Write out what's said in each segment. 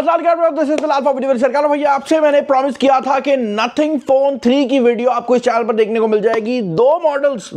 सरकार भैया आपसे मैंने प्रॉमिस किया था कि नथिंग फोन 3 की वीडियो आपको इस चैनल पर देखने को मिल जाएगी। दो मॉडल्स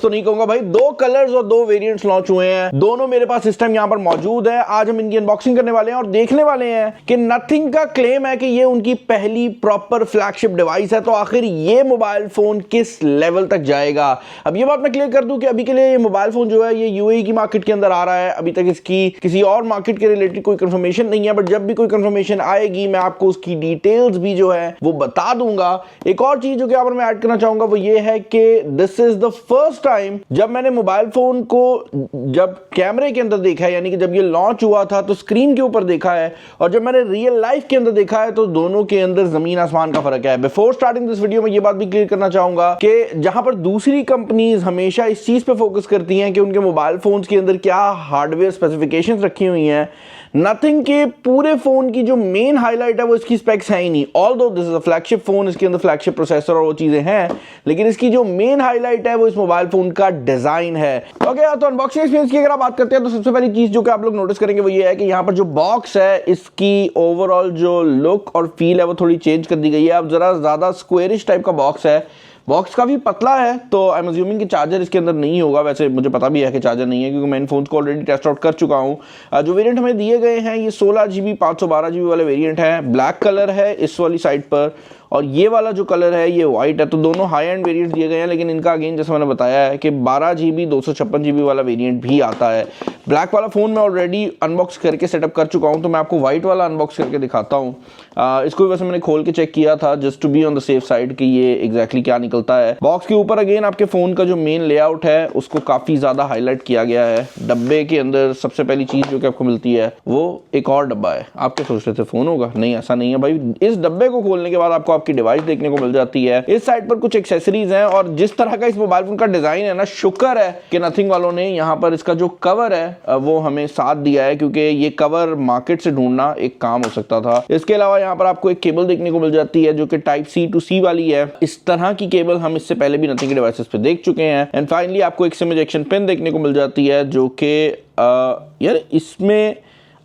तो नहीं कहूंगा भाई, दो कलर्स और दो वेरिएंट्स लॉन्च हुए हैं। दोनों मेरे पास इस टाइम यहां पर मौजूद है। आज हम इनकी अनबॉक्सिंग करने वाले हैं और देखने वाले हैं कि नथिंग का क्लेम है कि ये उनकी पहली प्रॉपर फ्लैगशिप डिवाइस है, तो आखिर ये मोबाइल फोन किस लेवल तक जाएगा। अब ये बात मैं क्लियर कर दूं कि अभी के लिए ये मोबाइल फोन जो है ये यूएई की मार्केट के अंदर आ रहा है। अभी तक इसकी किसी और मार्केट के रिलेटेड कोई कंफर्मेशन नहीं है, बट जब भी कोई कंफर्मेशन आएगी मैं आपको उसकी डिटेल्स भी जो है वो बता दूंगा। एक और चीज जो कि यहाँ पर मैं ऐड करना चाहूंगा वो ये है कि this is the first time जब मैंने मोबाइल फोन को जब कैमरे के अंदर देखा है, यानी कि जब ये लॉन्च हुआ था तो स्क्रीन के ऊपर देखा है, और जब मैंने रियल लाइफ के अंदर देखा है तो दोनों के अंदर जमीन आसमान का फर्क है। बिफोर स्टार्टिंग दिस वीडियो में ये बात भी क्लियर करना चाहूंगा कि जहां पर दूसरी कंपनीज हमेशा इस चीज पे फोकस करती हैं कि उनके मोबाइल फोन्स के अंदर क्या हार्डवेयर स्पेसिफिकेशंस रखी हुई हैं, नथिंग के पूरे फोन की जो मेन हाईलाइट है वो इसकी स्पेक्स है ही नहीं। Although this is a flagship phone, इसके अंदर फ्लैगशिप प्रोसेसर और वो चीजें हैं, लेकिन इसकी जो मेन हाईलाइट है वो इस मोबाइल फोन का डिजाइन है। ओके, तो अनबॉक्सिंग एक्सपीरियंस की अगर आप बात करते हैं तो सबसे पहली चीज जो कि आप लोग नोटिस करेंगे वो ये है कि यहाँ पर जो बॉक्स है इसकी ओवरऑल जो लुक और फील है वो थोड़ी चेंज कर दी गई है। अब जरा ज्यादा स्क्वेरिश टाइप का बॉक्स है, बॉक्स काफी पतला है, तो आई एम अज्यूमिंग कि चार्जर इसके अंदर नहीं होगा। वैसे मुझे पता भी है कि चार्जर नहीं है क्योंकि मैं इन फोन्स को ऑलरेडी टेस्ट आउट कर चुका हूं। जो वेरिएंट हमें दिए गए हैं ये 16GB 512GB वाले वेरिएंट है। ब्लैक कलर है इस वाली साइड पर, और ये वाला जो कलर है ये व्हाइट है। तो दोनों हाई एंड वेरिएंट दिए गए हैं, लेकिन इनका अगेन जैसे मैंने बताया है कि 12GB 256GB वाला वेरिएंट भी आता है। ब्लैक वाला फ़ोन मैं ऑलरेडी अनबॉक्स करके सेटअप कर चुका हूं, तो मैं आपको व्हाइट वाला अनबॉक्स करके दिखाता हूं। इसको वैसे मैंने खोल के चेक किया था just to be on the safe side कि ये एग्जैक्टली क्या निकलता है। बॉक्स के ऊपर अगेन आपके फ़ोन का जो मेन लेआउट है उसको काफ़ी ज़्यादा हाईलाइट किया गया है। डब्बे के अंदर सबसे पहली चीज़ जो कि आपको मिलती है वो एक और डब्बा है। आप क्या सोच रहे थे फ़ोन होगा? नहीं, ऐसा नहीं है भाई। इस डब्बे को खोलने के बाद आपको आपकी डिवाइस देखने को मिल जाती है। इस साइड पर कुछ एक्सेसरीज हैं, और जिस तरह का इस मोबाइल फोन का डिजाइन है ना, शुक्र है कि नथिंग वालों ने यहाँ पर इसका जो कवर है वो हमें साथ दिया है, क्योंकि ये कवर मार्केट से ढूंढना एक काम हो सकता था। इसके अलावा यहाँ पर आपको एक केबल देखने को मिल जाती है जो कि टाइप C to C वाली है। इस तरह की केबल हम इससे पहले भी नथिंग के डिवाइसेस पे देख चुके हैं। एंड फाइनली आपको एक सिम इजेक्शन पिन देखने को मिल जाती है जो कि यार इसमें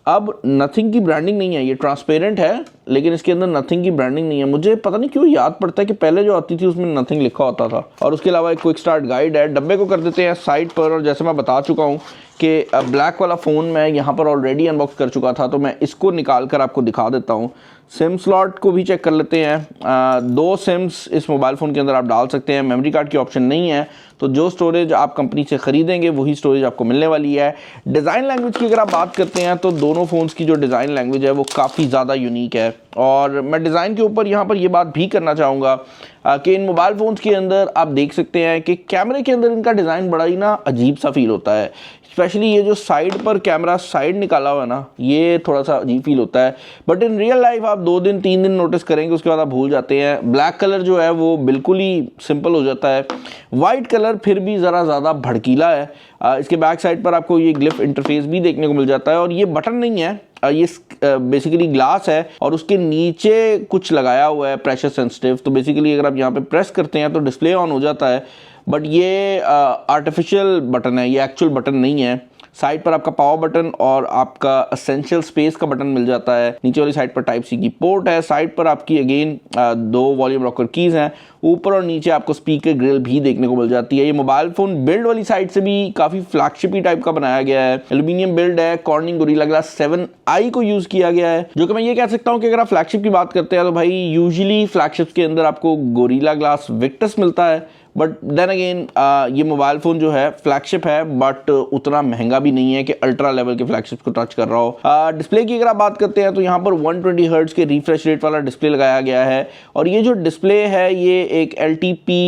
अब नथिंग की ब्रांडिंग नहीं है, ये ट्रांसपेरेंट है लेकिन इसके अंदर नथिंग की ब्रांडिंग नहीं है। मुझे पता नहीं क्यों याद पड़ता है कि पहले जो आती थी उसमें नथिंग लिखा होता था। और उसके अलावा एक क्विक स्टार्ट गाइड है। डब्बे को कर देते हैं साइड पर, और जैसे मैं बता चुका हूँ कि ब्लैक वाला फ़ोन मैं यहाँ पर ऑलरेडी अनबॉक्स कर चुका था, तो मैं इसको निकाल कर आपको दिखा देता हूँ। सिम स्लॉट को भी चेक कर लेते हैं। 2 सिम्स इस मोबाइल फ़ोन के अंदर आप डाल सकते हैं। मेमोरी कार्ड की ऑप्शन नहीं है, तो जो स्टोरेज आप कंपनी से ख़रीदेंगे वही स्टोरेज आपको मिलने वाली है। डिज़ाइन लैंग्वेज की अगर आप बात करते हैं तो दोनों फ़ोन्स की जो डिज़ाइन लैंग्वेज है वो काफ़ी ज़्यादा यूनिक है। और मैं डिज़ाइन के ऊपर यहाँ पर ये बात भी करना चाहूँगा कि इन मोबाइल फ़ोन्स के अंदर आप देख सकते हैं कि कैमरे के अंदर इनका डिज़ाइन बड़ा ही ना अजीब सा फील होता है। स्पेशली ये जो साइड पर कैमरा साइड निकाला हुआ है ना, ये थोड़ा सा अजीब फील होता है, बट इन रियल लाइफ आप 2 दिन 3 दिन नोटिस करेंगे, उसके बाद आप भूल जाते हैं। ब्लैक कलर जो है वो बिल्कुल ही सिंपल हो जाता है। वाइट कलर फिर भी ज़रा ज़्यादा भड़कीला है। इसके बैक साइड पर आपको ये ग्लिफ इंटरफेस भी देखने को मिल जाता है, और ये बटन नहीं है, ये बेसिकली ग्लास है और उसके नीचे कुछ लगाया हुआ है प्रेशर सेंसिटिव। तो बेसिकली अगर आप यहाँ पे प्रेस करते हैं तो डिस्प्ले ऑन हो जाता है, बट ये आर्टिफिशियल बटन है, ये एक्चुअल बटन नहीं है। साइड पर आपका पावर बटन और आपका एसेंशियल स्पेस का बटन मिल जाता है। नीचे वाली साइड पर टाइप C की पोर्ट है। साइड पर आपकी अगेन 2 वॉल्यूम रॉकर कीज हैं। ऊपर और नीचे आपको स्पीकर ग्रिल भी देखने को मिल जाती है। ये मोबाइल फोन बिल्ड वाली साइड से भी काफी फ्लैगशिपी टाइप का बनाया गया है। एल्यूमिनियम बिल्ड है। कॉर्निंग गोरिल्ला ग्लास 7i को यूज किया गया है, जो कि मैं ये कह सकता हूँ कि अगर आप फ्लैगशिप की बात करते हैं तो भाई यूजुअली फ्लैगशिप के अंदर आपको गोरिल्ला ग्लास विक्टस मिलता है, बट देन अगेन ये मोबाइल फ़ोन जो है फ्लैगशिप है, बट उतना महंगा भी नहीं है कि अल्ट्रा लेवल के फ्लैगशिप को टच कर रहा हो। डिस्प्ले की अगर आप बात करते हैं तो यहाँ पर 120 हर्ट्ज के रिफ्रेश रेट वाला डिस्प्ले लगाया गया है, और ये जो डिस्प्ले है ये एक LTP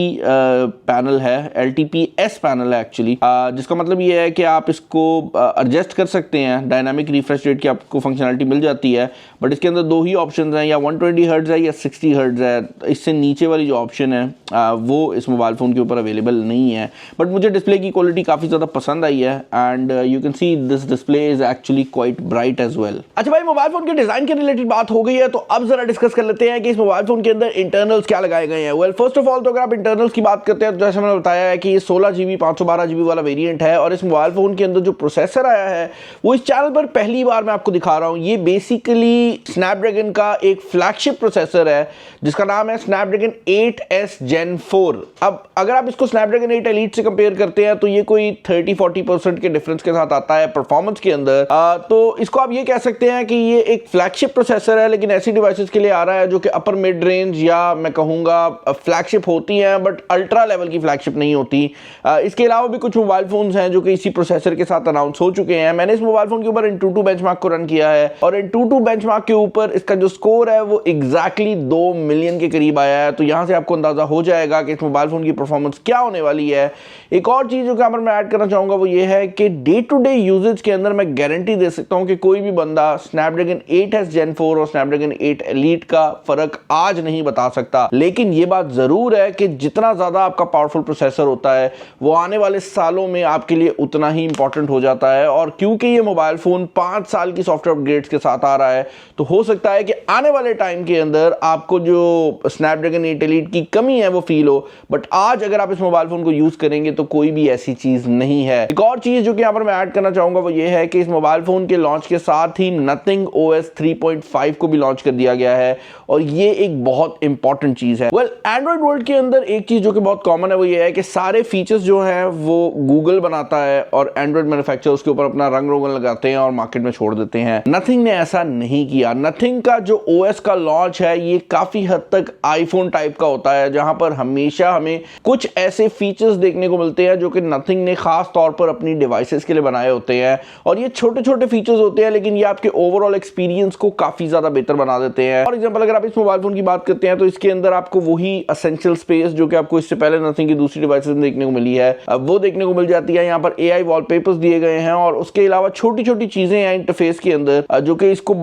पैनल है, LTPS पैनल है एक्चुअली, जिसका मतलब ये है कि आप इसको एडजस्ट कर सकते हैं। डायनामिक रिफ्रेश रेट की आपको फंक्शनलिटी मिल जाती है, बट इसके अंदर 2 ही ऑप्शन हैं, या 120 हर्ट्ज है या 60 हर्ट्ज है। इससे नीचे वाली जो ऑप्शन है वो इस मोबाइल फ़ोन के ऊपर अवेलेबल नहीं है, बट मुझे डिस्प्ले की क्वालिटी काफ़ी ज़्यादा पसंद आई है and you can see this display is actually quite bright as well. अच्छा भाई, मोबाइल फ़ोन के डिज़ाइन के रिलेटेड बात हो गई है, तो अब जरा डिस्कस कर लेते हैं कि इस मोबाइल फ़ोन के अंदर इंटरनल्स क्या लगाए गए हैं। वेल फर्स्ट ऑफ ऑल तो अगर आप इंटरनल्स की बात करते हैं तो जैसे मैंने बताया है कि ये 16GB 512GB वाला वेरिएंट है और इस मोबाइल फ़ोन के अंदर जो प्रोसेसर आया है वो इस चैनल पर पहली बार मैं आपको दिखा रहा हूँ। ये बेसिकली स्नैपड्रैगन का एक फ्लैगशिप प्रोसेसर है जिसका नाम है स्नैपड्रैगन 8S Gen 4। अब अगर आप इसको स्नैपड्रैगन 8 एलीट से कंपेयर करते हैं तो ये कोई 30-40% के डिफरेंस के साथ आता है परफॉर्मेंस के अंदर। तो इसको आप ये कह सकते हैं कि ये एक फ्लैगशिप प्रोसेसर है, लेकिन ऐसी डिवाइसेस के लिए आ रहा है जो कि अपर मिड रेंज या मैं कहूँगा फ्लैगशिप होती हैं बट अल्ट्रा लेवल की फ्लैगशिप नहीं होती। इसके अलावा भी कुछ मोबाइल फोन्स हैं जो कि इसी प्रोसेसर के साथ अनाउंस हो चुके हैं। मैंने इस मोबाइल फोन के ऊपर Antutu बेंचमार्क को रन किया है और Antutu बेंचमार्क के ऊपर इसका जो स्कोर है वो एग्जैक्टली 2 मिलियन के करीब आया है। तो यहां से आपको अंदाजा हो जाएगा कि इस मोबाइल फोन की परफॉर्मेंस क्या होने वाली है। एक और चीज जो कि मैं ऐड करना चाहूंगा वो ये है कि डे टू डे यूजेज के अंदर मैं गारंटी दे सकता हूं कि कोई भी बंदा स्नैपड्रैगन 8S Gen 4 और स्नैपड्रैगन 8 एलीट का फर्क आज नहीं बता सकता। लेकिन ये बात जरूर है कि जितना ज्यादा आपका पावरफुल प्रोसेसर होता है वो आने वाले सालों में आपके लिए उतना ही इंपॉर्टेंट हो जाता है। और क्योंकि ये मोबाइल फोन 5 साल की सॉफ्टवेयर अपग्रेड्स के साथ आ रहा है तो हो सकता है कि आने वाले टाइम के अंदर आपको जो स्नैपड्रैगन 8 एलीट की कमी है वो फील हो, बट आज अगर आप इस मोबाइल फोन को यूज करेंगे तो कोई भी ऐसी चीज नहीं है। एक और चीज जो कि यहाँ पर मैं ऐड करना चाहूंगा वो ये है कि इस मोबाइल फोन के लॉन्च के साथ ही नथिंग OS 3.5 को भी लॉन्च कर दिया गया है और ये एक बहुत इंपॉर्टेंट चीज है। वेल एंड्रॉइड वर्ल्ड के अंदर एक चीज जो कि बहुत कॉमन है वो ये है कि सारे फीचर्स जो हैं वो गूगल बनाता है और एंड्रॉइड मैन्युफैक्चरर उसके ऊपर अपना रंग रोगन लगाते हैं और मार्केट में छोड़ देते हैं। नथिंग ने ऐसा नहीं किया। नथिंग का जो OS का लॉन्च है ये काफी हद तक आईफोन टाइप का होता है जहां पर हमेशा हमें कुछ ऐसे फीचर्स देखने को मिलते हैं जो कि नथिंग ने खास तौर पर अपनी डिवाइसेस के लिए बनाए होते हैं और ये छोटे छोटे फीचर्स होते हैं लेकिन ये आपके ओवरऑल एक्सपीरियंस को काफी ज्यादा बेहतर बना देते हैं। फॉर एग्जांपल अगर आप इस मोबाइल फोन की बात करते हैं तो इसके अंदर आपको वही एसेंशियल स्पेस जो कि आपको इससे पहले नथिंग की दूसरी डिवाइसेस में देखने को मिली है वो देखने को मिल जाती है। यहाँ पर AI वॉलपेपर्स दिए गए हैं और उसके अलावा छोटी छोटी चीजें हैं इंटरफेस के अंदर जो कि इसको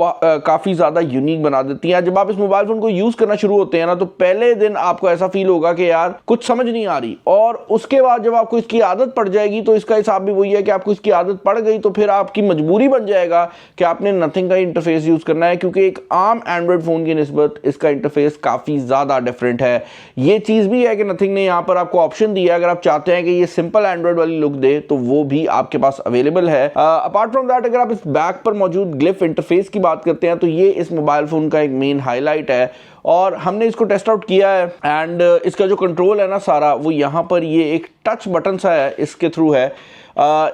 काफी ज्यादा यूनिक बना देती हैं। जब आप इस मोबाइल फोन को यूज करना शुरू होते हैं ना तो पहले दिन आपको ऐसा फील होगा कि यार कुछ समझ नहीं आ रही, और उसके बाद जब आपको इसकी आदत पड़ जाएगी तो इसका हिसाब भी वही है कि आपको इसकी आदत पड़ गई तो फिर आपकी मजबूरी बन जाएगा कि आपने नथिंग का इंटरफेस यूज करना है, क्योंकि एक आम एंड्रॉइड फोन की निस्बत इसका इंटरफेस काफी ज्यादा डिफरेंट है। ये चीज भी है कि नथिंग ने यहाँ पर आपको ऑप्शन दिया है, अगर आप चाहते हैं कि ये सिंपल एंड्रॉइड वाली लुक दे तो वो भी आपके पास अवेलेबल है। अपार्ट फ्रॉम दैट अगर आप इस बैक पर मौजूद ग्लिफ इंटरफेस की बात करते हैं तो ये इस मोबाइल फोन का एक मेन हाईलाइट है और हमने इसको टेस्ट आउट किया है एंड इसका जो कंट्रोल है ना सारा वो यहाँ पर ये एक टच बटन सा है इसके थ्रू है।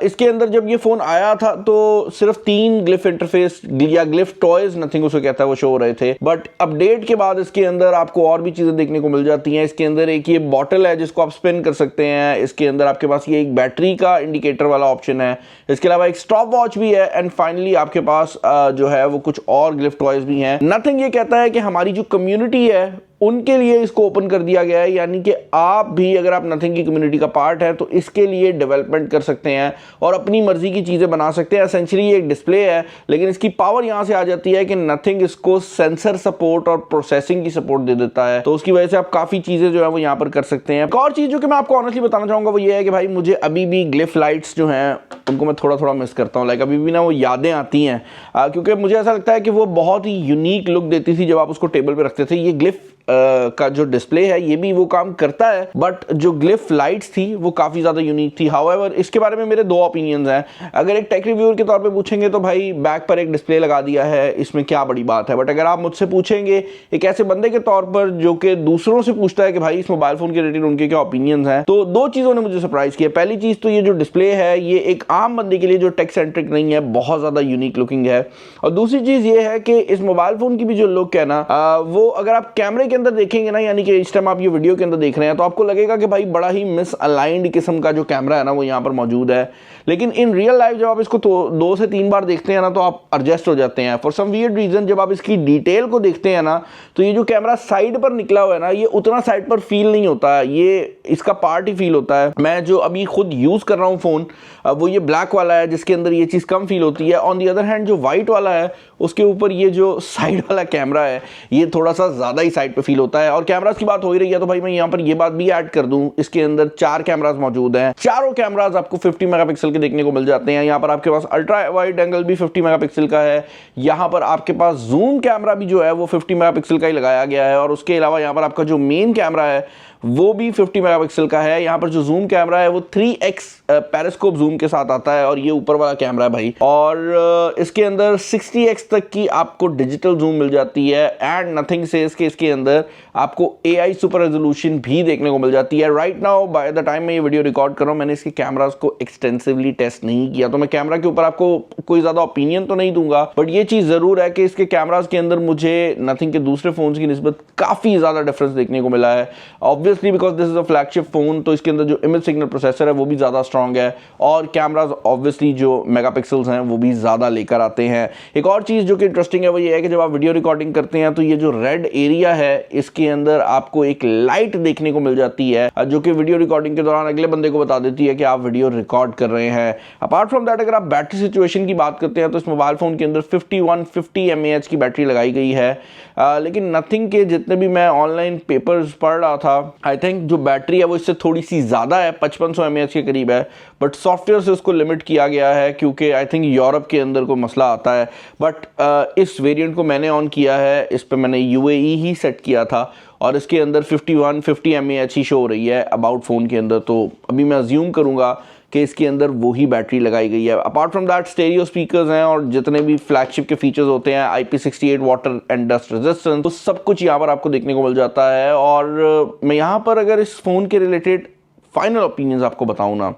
इसके अंदर जब ये फ़ोन आया था तो सिर्फ 3 ग्लिफ इंटरफेस या ग्लिफ टॉयज नथिंग उसे कहता है वो शो हो रहे थे, बट अपडेट के बाद इसके अंदर आपको और भी चीज़ें देखने को मिल जाती हैं। इसके अंदर एक ये बॉटल है जिसको आप स्पिन कर सकते हैं, इसके अंदर आपके पास ये एक बैटरी का इंडिकेटर वाला ऑप्शन है, इसके अलावा एक स्टॉप वॉच भी है एंड फाइनली आपके पास जो है वो कुछ और ग्लिफ टॉयज भी हैं। नथिंग ये कहता है कि हमारी जो कम्युनिटी है उनके लिए इसको ओपन कर दिया गया है, यानी कि आप भी अगर आप नथिंग की कम्युनिटी का पार्ट है तो इसके लिए डेवलपमेंट कर सकते हैं और अपनी मर्जी की चीज़ें बना सकते हैं। एसेंशियली ये एक डिस्प्ले है लेकिन इसकी पावर यहाँ से आ जाती है कि नथिंग इसको सेंसर सपोर्ट और प्रोसेसिंग की सपोर्ट दे देता है, तो उसकी वजह से आप काफ़ी चीज़ें जो है वो यहाँ पर कर सकते हैं। एक और चीज़ जो कि मैं आपको ऑनेस्टली बताना चाहूँगा वो ये है कि भाई मुझे अभी भी ग्लिफ लाइट्स जो हैं उनको मैं थोड़ा थोड़ा मिस करता हूँ। लाइक अभी भी ना वो यादें आती हैं क्योंकि मुझे ऐसा लगता है कि वो बहुत ही यूनिक लुक देती थी जब आप उसको टेबल पर रखते थे। ये ग्लिफ का जो डिस्प्ले है ये भी वो काम करता है बट जो ग्लिफ लाइट्स थी वो काफ़ी ज़्यादा यूनिक थी। हाउएवर इसके बारे में मेरे 2 ओपिनियंस हैं। अगर एक टेक रिव्यूअर के तौर पे पूछेंगे तो भाई बैक पर एक डिस्प्ले लगा दिया है, इसमें क्या बड़ी बात है, बट अगर आप मुझसे पूछेंगे एक ऐसे बंदे के तौर पर जो कि दूसरों से पूछता है कि भाई इस मोबाइल फोन के रिलेटेड उनके क्या ओपिनियंस हैं, तो 2 चीज़ों ने मुझे सरप्राइज किया। पहली चीज़ तो ये जो डिस्प्ले है ये एक आम बंदे के लिए जो टेक सेंट्रिक नहीं है बहुत ज़्यादा यूनिक लुकिंग है, और दूसरी चीज़ ये है कि इस मोबाइल फोन की भी जो लुक है ना वो अगर आप कैमरे के अंदर देखेंगे ना, यानी कि इस टाइम आप ये वीडियो के अंदर देख रहे हैं तो आपको लगेगा कि भाई बड़ा ही मिस अलाइंड किस्म का जो कैमरा है ना वो यहाँ पर मौजूद है, लेकिन इन रियल लाइफ जब आप इसको 2 से 3 बार देखते हैं ना तो आप एडजस्ट हो जाते हैं। फॉर सम वियर्ड रीजन जब आप इसकी डिटेल को देखते हैं ना तो ये जो कैमरा साइड पर निकला हुआ है ना ये उतना साइड पर फील नहीं होता है, ये इसका पार्ट ही फील होता है। मैं जो अभी खुद यूज कर रहा हूँ फोन वो ये ब्लैक वाला है जिसके अंदर ये चीज कम फील होती है। ऑन दी अदर हैंड जो व्हाइट वाला है उसके ऊपर ये जो साइड वाला कैमरा है ये थोड़ा सा ज़्यादा ही साइड पे फील होता है। और कैमरास की बात हो ही रही है तो भाई मैं यहाँ पर ये बात भी ऐड कर दूं, इसके अंदर 4 कैमरास मौजूद हैं। चारों कैमरास आपको 50 मेगापिक्सल के देखने को मिल जाते हैं। यहाँ पर आपके पास अल्ट्रा वाइड एंगल भी 50 मेगापिक्सल का है। यहाँ पर आपके पास जूम कैमरा भी जो है वो 50 मेगापिक्सल का ही लगाया गया है। और उसके अलावा यहाँ पर आपका जो मेन कैमरा है वो भी 50 मेगापिक्सल का है। यहाँ पर जो जूम कैमरा है वो 3x पेरिस्कोप जूम के साथ आता है और ये ऊपर वाला कैमरा है भाई। और इसके अंदर 60x तक की आपको डिजिटल जूम मिल जाती है। एंड नथिंग से इसके अंदर आपको AI सुपर रेजोल्यूशन भी देखने को मिल जाती है। Right now by the time मैं ये वीडियो रिकॉर्ड कर रहा हूँ मैंने इसके कैमरास को एक्सटेंसिवली टेस्ट नहीं किया, तो मैं कैमरा के ऊपर आपको कोई ज़्यादा ओपिनियन तो नहीं दूंगा। बट ये चीज़ ज़रूर है कि इसके कैमरास के अंदर मुझे नथिंग के दूसरे फ़ोन्स की निस्बत काफ़ी ज़्यादा डिफरेंस देखने को मिला है। Obviously because this is a flagship phone, तो इसके अंदर जो इमेज सिग्नल प्रोसेसर है वो भी ज़्यादा स्ट्रॉन्ग है और कैमराज ऑब्वियसली जो मेगापिक्सल्स हैं वो भी ज़्यादा लेकर आते हैं। एक और चीज़ जो कि इंटरेस्टिंग है वो ये है कि जब आप वीडियो रिकॉर्डिंग करते हैं तो ये जो रेड एरिया है इसके अंदर आपको एक लाइट देखने को मिल जाती है जो कि वीडियो रिकॉर्डिंग के दौरान अगले बंदे को बता देती है कि आप वीडियो रिकॉर्ड कर रहे हैं। अपार्ट फ्रॉम दैट अगर आप बैटरी सिचुएशन की बात करते हैं तो इस मोबाइल फ़ोन के अंदर 5150 mAh की बैटरी लगाई गई है। लेकिन नथिंग के जितने भी मैं ऑनलाइन पेपर्स पढ़ रहा था आई थिंक जो बैटरी है वो इससे थोड़ी सी ज़्यादा है, 5500 mAh के करीब है। बट सॉफ्टवेयर से उसको लिमिट किया गया है क्योंकि आई थिंक यूरोप के अंदर कोई मसला आता है। बट इस वेरिएंट को मैंने ऑन किया है, इस पर मैंने UAE ही सेट किया था और इसके अंदर 5150 mAh ही शो हो रही है अबाउट फ़ोन के अंदर। तो अभी मैं अज्यूम करूँगा कि इसके अंदर वही बैटरी लगाई गई है। Apart from that stereo speakers हैं और जितने भी फ्लैगशिप के फीचर्स होते हैं IP68 water and dust resistance, तो सब कुछ यहाँ पर आपको देखने को मिल जाता है। और मैं यहाँ पर अगर इस फ़ोन के रिलेटेड फाइनल ओपिनियंस आपको बताऊँ ना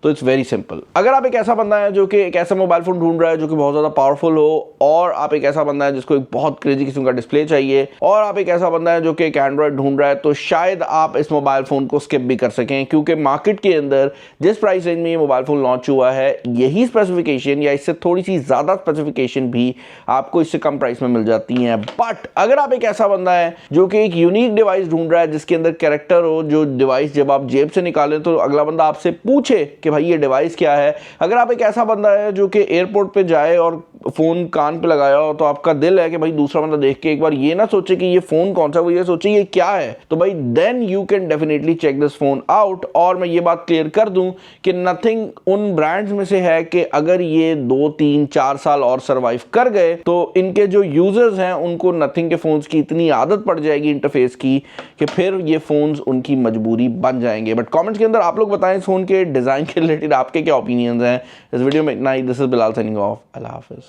तो इट्स वेरी सिंपल। अगर आप एक ऐसा बंदा है जो कि एक ऐसा मोबाइल फ़ोन ढूंढ रहा है जो कि बहुत ज़्यादा पावरफुल हो, और आप एक ऐसा बंदा है जिसको एक बहुत क्रेजी किस्म का डिस्प्ले चाहिए, और आप एक ऐसा बंदा है जो कि एक एंड्रॉयड ढूंढ रहा है, तो शायद आप इस मोबाइल फ़ोन को स्किप भी कर सकें क्योंकि मार्केट के अंदर जिस प्राइस रेंज में ये मोबाइल फ़ोन लॉन्च हुआ है यही स्पेसिफिकेशन या इससे थोड़ी सी ज़्यादा स्पेसिफिकेशन भी आपको इससे कम प्राइस में मिल जाती हैं। बट अगर आप एक ऐसा बंदा है जो कि एक यूनिक डिवाइस ढूंढ रहा है जिसके अंदर कैरेक्टर हो, जो डिवाइस जब आप जेब से निकालें तो अगला बंदा आपसे पूछे कि भाई ये डिवाइस क्या है, अगर आप एक ऐसा बंदा है जो कि एयरपोर्ट पे जाए और फोन कान पे लगाया हो तो आपका दिल है कि भाई दूसरा बंदा देख के एक बार ये ना सोचे कि ये फोन कौन सा, वो ये सोचे ये क्या है, तो भाई then you can definitely check this phone out. और मैं ये बात क्लियर कर दूं कि नथिंग उन ब्रांड्स में से है कि अगर ये 2, 3, 4 साल और सर्वाइव कर गए तो इनके जो यूजर्स हैं उनको नथिंग के फोन्स की इतनी आदत पड़ जाएगी इंटरफेस की कि फिर ये फोन्स उनकी मजबूरी बन जाएंगे। बट कमेंट्स के अंदर आप लोग बताएं इस फोन के डिजाइन के रिलेटेड आपके क्या ओपिनियंस हैं। इस वीडियो में इतना ही। This is Bilal signing off. Allah Hafiz.